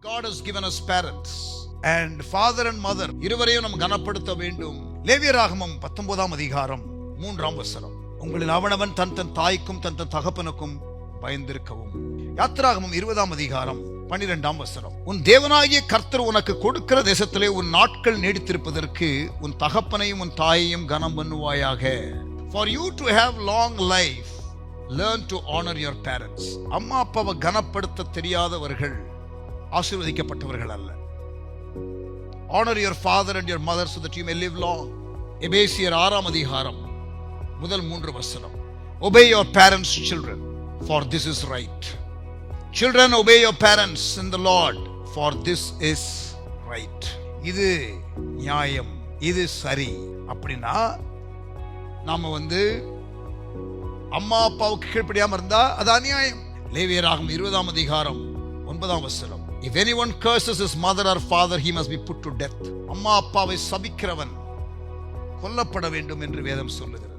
God has given us parents and father and mother இருவரையும் நாம் கனப்படுத்த வேண்டும். லேவியராகமம் 19ஆம் அதிகாரம் 3ஆம் வசனம், உங்களில் அவனவன் தன் தன் தாய்க்கும் தன் தன் தகப்பனுக்கும் பயந்திருக்கவும். யாத்திராகமம் 20ஆம் அதிகாரம் 12ஆம் வசனம், உன் தேவனாகிய கர்த்தர் உனக்கு கொடுக்கிற தேசத்திலே உன் நாட்கள் நீடித்திருப்பதற்கு உன் தகப்பனையும் உன் தாயையும் கனம் பண்ணுவாயாக. For you to have long life, learn to honor your parents. அம்மா அப்பாவை கனப்படுத்த தெரியாதவர்கள் ஆசீர்வதிக்கப்பட்டவர்கள் அல்ல. Honor your father and your mother so that you may live long. எபேசியர் 6ஆம் அதிகாரம் முதல் 3 வசனம், obey your parents, children, for this is right. Children, obey your parents in the Lord, for this is right. இது நியாயம், இது சரி. அப்படின்னா நாம அம்மா அப்பாவுக்கு கீழ்ப்படியாம இருந்தா அது அநியாயம். லேவியராகமம் 20ஆம் அதிகாரம் 9ஆம் வசனம், if anyone curses his mother or father, he must be put to death. அம்மா அப்பாவை சபிக்கிறவன் கொல்லப்பட வேண்டும் என்று வேதம் சொல்லுகிறது.